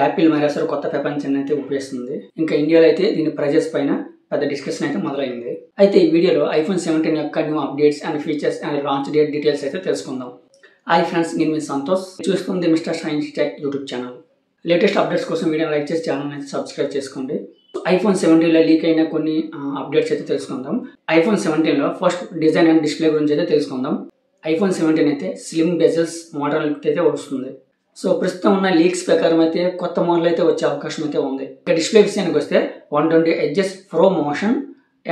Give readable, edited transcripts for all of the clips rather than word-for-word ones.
Apple మరోసారి కొత్త ప్రపంచాన్ని అయితే ఊపేస్తుంది. ఇంకా ఇండియాలో అయితే దీని ప్రైజెస్ పైన పెద్ద డిస్కషన్ అయితే మొదలైంది. అయితే ఈ వీడియోలో ఐఫోన్ 17 యొక్క new updates and features and launch date details అయితే తెలుసుకుందాం. హాయ్ ఫ్రెండ్స్, నేను మీ సంతోష్, చూస్తుంది mister science tech YouTube channel. Latest updates కోసం వీడియోని లైక్ చేసి ఛానల్ అయితే సబ్స్క్రైబ్ చేసుకోండి. ఐఫోన్ 17లో లీక్ అయిన కొన్ని అప్డేట్స్ అయితే తెలుసుకుందాం. ఐఫోన్ 17లో ఫస్ట్ డిజైన్ అండ్ డిస్ప్లే గురించి అయితే తెలుసుకుందాం. ఐఫోన్ 17 అయితే స్లిమ్ బెజల్స్ మోడల్ అయితే వస్తుంది. సో ప్రస్తుతం ఉన్న లీక్స్ ప్రకారం అయితే కొత్త మోడల్ అయితే వచ్చే అవకాశం అయితే ఉంది. ఇక డిస్ప్లే విషయానికి వస్తే 120 Hz ప్రో మోషన్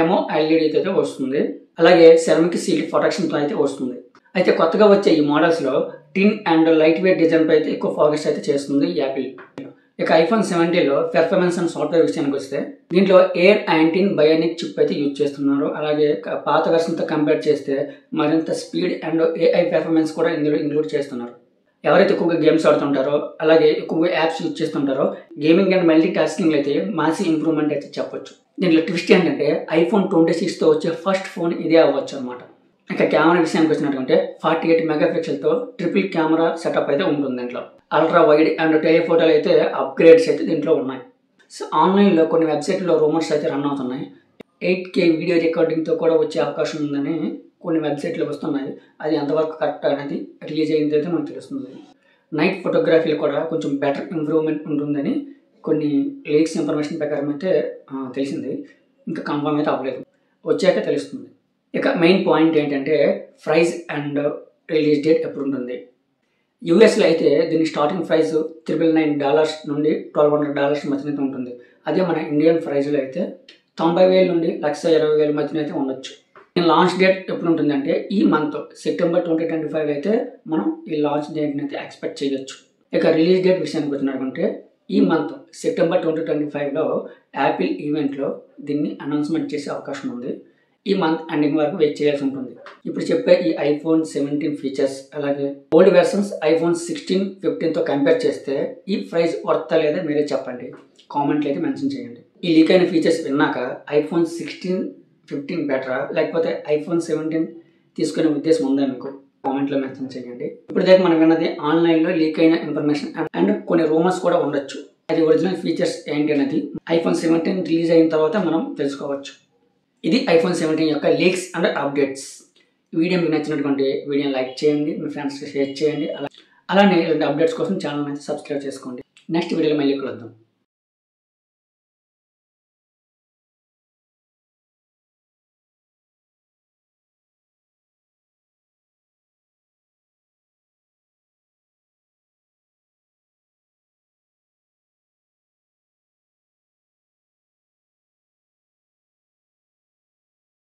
ఎమో ఎల్ఈడి అయితే వస్తుంది. అలాగే సెరామిక్ సీల్ ప్రొటెక్షన్ తో అయితే వస్తుంది. అయితే కొత్తగా వచ్చే ఈ మోడల్స్ లో టిన్ అండ్ లైట్ వెయిట్ డిజైన్ పై అయితే ఎక్కువ ఫోకస్ అయితే చేస్తుంది యాపిల్. ఇక ఐఫోన్ 17లో పెర్ఫార్మెన్స్ అండ్ సాఫ్ట్వేర్ విషయానికి వస్తే దీంట్లో A19 బయోనిక్ చిప్ అయితే యూజ్ చేస్తున్నారు. అలాగే పాత వెర్షన్ తో కంపేర్ చేస్తే మరింత స్పీడ్ అండ్ AI పెర్ఫార్మెన్స్ కూడా ఇందులో ఇంక్లూడ్ చేస్తున్నారు. ఎవరైతే ఎక్కువగా గేమ్స్ ఆడుతుంటారో అలాగే ఎక్కువగా యాప్స్ యూజ్ చేస్తుంటారో గేమింగ్ అండ్ మల్టీ టాస్కింగ్ అయితే మాసి ఇంప్రూవ్మెంట్ అయితే చెప్పొచ్చు. దీంట్లో ట్విస్ట్ ఏంటంటే ఐఫోన్ 26తో వచ్చే ఫస్ట్ ఫోన్ ఇదే అవ్వచ్చు అనమాట. ఇక కెమెరా విషయానికి వచ్చినట్టుంటే 48 మెగాపిక్సెల్తో ట్రిపుల్ కెమెరా సెటప్ అయితే ఉంటుంది. దీంట్లో అల్ట్రా వైడ్ అండ్ టెలిఫోటోలు అయితే అప్గ్రేడ్స్ అయితే దీంట్లో ఉన్నాయి. సో ఆన్లైన్లో కొన్ని వెబ్సైట్లో రూమర్స్ అయితే రన్ అవుతున్నాయి. 8K వీడియో రికార్డింగ్తో కూడా వచ్చే అవకాశం ఉందని కొన్ని వెబ్సైట్లు వస్తున్నాయి. అది ఎంతవరకు కరెక్ట్ అనేది రిలీజ్ అయింది అయితే మనకు తెలుస్తుంది. నైట్ ఫోటోగ్రఫీలో కూడా కొంచెం బెటర్ ఇంప్రూవ్మెంట్ ఉంటుందని కొన్ని లీక్స్ ఇన్ఫర్మేషన్ ప్రకారం అయితే తెలిసింది. ఇంకా కన్ఫర్మ్ అయితే అవ్వలేదు, వచ్చాక తెలుస్తుంది. ఇక మెయిన్ పాయింట్ ఏంటంటే ప్రైస్ అండ్ రిలీజ్ డేట్ ఎప్పుడు ఉంటుంది. యూఎస్లో అయితే దీని స్టార్టింగ్ ప్రైస్ $999 నుండి $1,200 మధ్యన ఉంటుంది. అదే మన ఇండియన్ ప్రైస్లో అయితే 90,000 నుండి 1,20,000 మధ్యన అయితే ఉండొచ్చు. లాంచ్ డేట్ ఎప్పుడు ఉంటుందంటే ఈ మంత్ సెప్టెంబర్ 2025 అయితే మనం ఈ లాంచ్ డేట్ని అయితే ఎక్స్పెక్ట్ చేయొచ్చు. ఇక రిలీజ్ డేట్ విషయానికి వచ్చినట్టుంటే ఈ మంత్ సెప్టెంబర్ 2025లో యాపిల్ ఈవెంట్లో దీన్ని అనౌన్స్మెంట్ చేసే అవకాశం ఉంది. ఈ మంత్ ఎండింగ్ వరకు వెయిట్ చేయాల్సి ఉంటుంది. ఇప్పుడు చెప్పే ఈ ఐఫోన్ 17 ఫీచర్స్ అలాగే ఓల్డ్ వెర్షన్స్ ఐఫోన్ 16, 15తో కంపేర్ చేస్తే ఈ ప్రైస్ వర్త్ లేదా మీరే చెప్పండి, కామెంట్లు అయితే మెన్షన్ చేయండి. ఈ లీక్ అయిన ఫీచర్స్ విన్నాక ఐఫోన్ 16, 15 బెటరా లేకపోతే ఐఫోన్ 17 తీసుకునే ఉద్దేశం ఉందా మీకు కామెంట్లో మెన్షన్ చేయండి. ఇప్పుడు దాకా మనం విన్నది ఆన్లైన్లో లీక్ అయిన ఇన్ఫర్మేషన్ అండ్ కొన్ని రూమర్స్ కూడా ఉండొచ్చు. అది ఒరిజినల్ ఫీచర్స్ ఏంటి అనేది ఐఫోన్ 17 రిలీజ్ అయిన తర్వాత మనం తెలుసుకోవచ్చు. ఇది ఐఫోన్ 17 యొక్క లీక్స్ అండ్ అప్డేట్స్. ఈ వీడియో మీకు నచ్చినటువంటి వీడియోని లైక్ చేయండి, మీ ఫ్రెండ్స్కి షేర్ చేయండి. అలానే ఇలాంటి అప్డేట్స్ కోసం ఛానల్ అయితే సబ్స్క్రైబ్ చేసుకోండి. నెక్స్ట్ వీడియోలో మళ్ళీ కలుద్దాం.